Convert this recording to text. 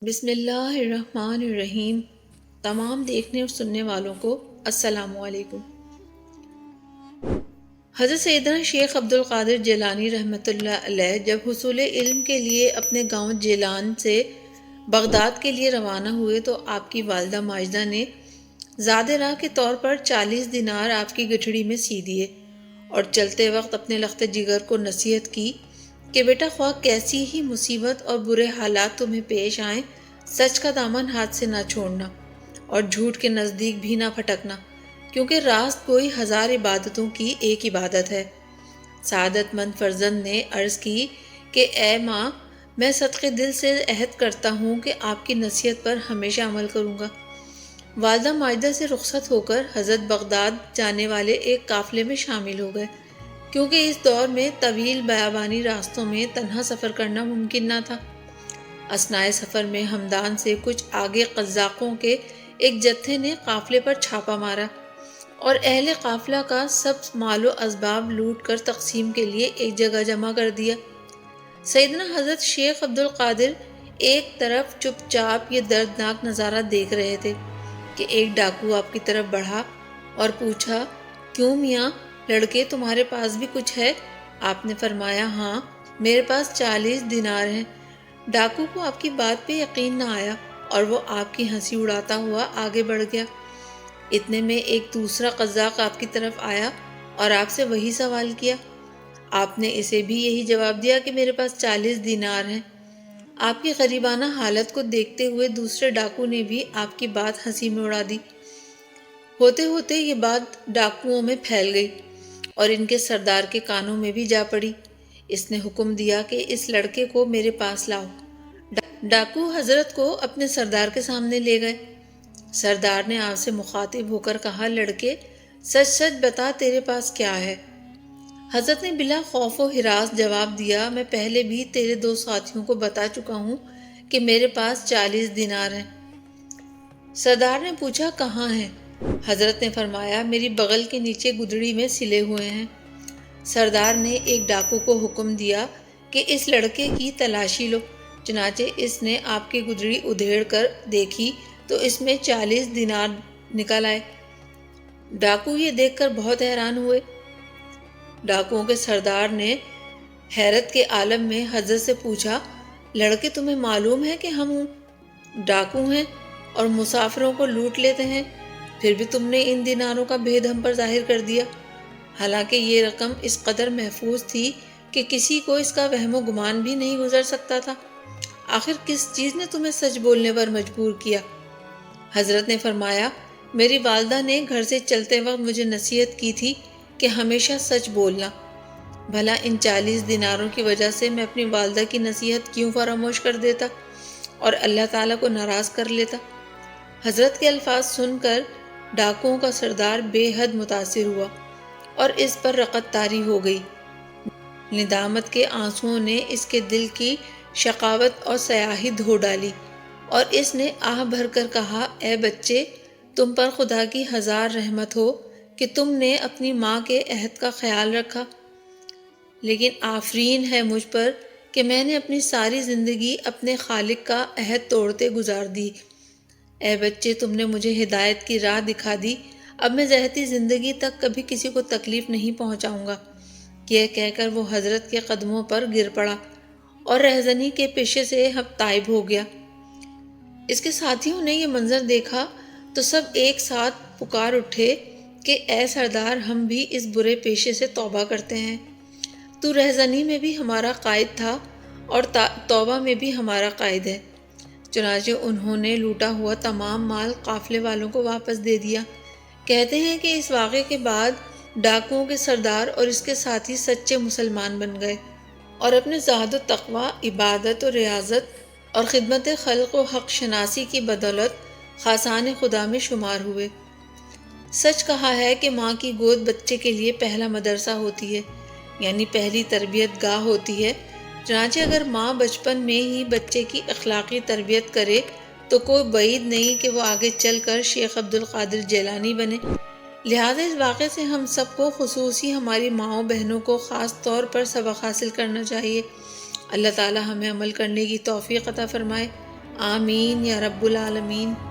بسم اللہ الرحمن الرحیم۔ تمام دیکھنے اور سننے والوں کو السلام علیکم۔ حضرت سیدنا شیخ عبد القادر جیلانی رحمۃ اللہ علیہ جب حصول علم کے لیے اپنے گاؤں جیلان سے بغداد کے لیے روانہ ہوئے تو آپ کی والدہ ماجدہ نے زاد راہ کے طور پر 40 دینار آپ کی گٹھڑی میں سی دیے اور چلتے وقت اپنے لخت جگر کو نصیحت کی کہ بیٹا خواہ کیسی ہی مصیبت اور برے حالات تمہیں پیش آئیں، سچ کا دامن ہاتھ سے نہ چھوڑنا اور جھوٹ کے نزدیک بھی نہ پھٹکنا، کیونکہ راست گوئی 1000 عبادتوں کی ایک عبادت ہے۔ سعادت مند فرزند نے عرض کی کہ اے ماں، میں صدقے دل سے عہد کرتا ہوں کہ آپ کی نصیحت پر ہمیشہ عمل کروں گا۔ والدہ ماجدہ سے رخصت ہو کر حضرت بغداد جانے والے ایک قافلے میں شامل ہو گئے، کیونکہ اس دور میں طویل بیابانی راستوں میں تنہا سفر کرنا ممکن نہ تھا۔ اثنائے سفر میں ہمدان سے کچھ آگے قزاقوں کے ایک جتھے نے قافلے پر چھاپا مارا اور اہل قافلہ کا سب مال و اسباب لوٹ کر تقسیم کے لیے ایک جگہ جمع کر دیا۔ سیدنا حضرت شیخ عبد القادر ایک طرف چپ چاپ یہ دردناک نظارہ دیکھ رہے تھے کہ ایک ڈاکو آپ کی طرف بڑھا اور پوچھا، کیوں میاں لڑکے، تمہارے پاس بھی کچھ ہے؟ آپ نے فرمایا، ہاں میرے پاس 40 دینار ہیں۔ ڈاکو کو آپ کی بات پہ یقین نہ آیا اور وہ آپ کی ہنسی اڑاتا ہوا آگے بڑھ گیا۔ اتنے میں ایک دوسرا قزاق آپ کی طرف آیا اور آپ سے وہی سوال کیا۔ آپ نے اسے بھی یہی جواب دیا کہ میرے پاس 40 دینار ہیں۔ آپ کی غریبانہ حالت کو دیکھتے ہوئے دوسرے ڈاکو نے بھی آپ کی بات ہنسی میں اڑا دی۔ ہوتے ہوتے یہ بات ڈاکوؤں میں پھیل گئی اور ان کے سردار کے کانوں میں بھی جا پڑی۔ اس نے حکم دیا کہ اس لڑکے کو میرے پاس لاؤ۔ ڈاکو حضرت کو اپنے سردار کے سامنے لے گئے۔ سردار نے آپ سے مخاطب ہو کر کہا، لڑکے سچ سچ بتا، تیرے پاس کیا ہے؟ حضرت نے بلا خوف و ہراس جواب دیا، میں پہلے بھی تیرے 2 ساتھیوں کو بتا چکا ہوں کہ میرے پاس 40 دینار ہیں۔ سردار نے پوچھا، کہاں ہیں؟ حضرت نے فرمایا، میری بغل کے نیچے گدڑی میں سلے ہوئے ہیں۔ سردار نے ایک ڈاکو کو حکم دیا کہ اس لڑکے کی تلاشی لو۔ چنانچہ اس نے آپ کی گدڑی ادھیڑ کر دیکھی تو اس میں 40 دینار نکل آئے۔ ڈاکو یہ دیکھ کر بہت حیران ہوئے۔ ڈاکوؤں کے سردار نے حیرت کے عالم میں حضرت سے پوچھا، لڑکے تمہیں معلوم ہے کہ ہم ڈاکو ہیں اور مسافروں کو لوٹ لیتے ہیں، پھر بھی تم نے ان دیناروں کا بھید ہم پر ظاہر کر دیا، حالانکہ یہ رقم اس قدر محفوظ تھی کہ کسی کو اس کا وہم و گمان بھی نہیں گزر سکتا تھا۔ آخر کس چیز نے تمہیں سچ بولنے پر مجبور کیا؟ حضرت نے فرمایا، میری والدہ نے گھر سے چلتے وقت مجھے نصیحت کی تھی کہ ہمیشہ سچ بولنا۔ بھلا ان 40 دیناروں کی وجہ سے میں اپنی والدہ کی نصیحت کیوں فراموش کر دیتا اور اللہ تعالیٰ کو ناراض کر لیتا؟ حضرت کے الفاظ سن کر ڈاکوؤں کا سردار بے حد متاثر ہوا اور اس پر رقت طاری ہو گئی۔ ندامت کے آنسوؤں نے اس کے دل کی شقاوت اور سیاہی دھو ڈالی اور اس نے آہ بھر کر کہا، اے بچے، تم پر خدا کی 1000 رحمت ہو کہ تم نے اپنی ماں کے عہد کا خیال رکھا، لیکن آفرین ہے مجھ پر کہ میں نے اپنی ساری زندگی اپنے خالق کا عہد توڑتے گزار دی۔ اے بچے، تم نے مجھے ہدایت کی راہ دکھا دی، اب میں ذاتی زندگی تک کبھی کسی کو تکلیف نہیں پہنچاؤں گا۔ یہ کہہ کر وہ حضرت کے قدموں پر گر پڑا اور رہزنی کے پیشے سے تائب ہو گیا۔ اس کے ساتھیوں نے یہ منظر دیکھا تو سب ایک ساتھ پکار اٹھے کہ اے سردار، ہم بھی اس برے پیشے سے توبہ کرتے ہیں۔ تو رہزنی میں بھی ہمارا قائد تھا اور توبہ میں بھی ہمارا قائد ہے۔ چنانچہ انہوں نے لوٹا ہوا تمام مال قافلے والوں کو واپس دے دیا۔ کہتے ہیں کہ اس واقعے کے بعد ڈاکوؤں کے سردار اور اس کے ساتھی سچے مسلمان بن گئے اور اپنے زہد و تقوی، عبادت و ریاضت اور خدمت خلق و حق شناسی کی بدولت خاصان خدا میں شمار ہوئے۔ سچ کہا ہے کہ ماں کی گود بچے کے لیے پہلا مدرسہ ہوتی ہے، یعنی پہلی تربیت گاہ ہوتی ہے۔ چنانچہ اگر ماں بچپن میں ہی بچے کی اخلاقی تربیت کرے تو کوئی بعید نہیں کہ وہ آگے چل کر شیخ عبد القادر جیلانی بنے۔ لہٰذا اس واقعے سے ہم سب کو، خصوصی ہماری ماؤں بہنوں کو خاص طور پر سبق حاصل کرنا چاہیے۔ اللہ تعالی ہمیں عمل کرنے کی توفیق عطا فرمائے، آمین یا رب العالمین۔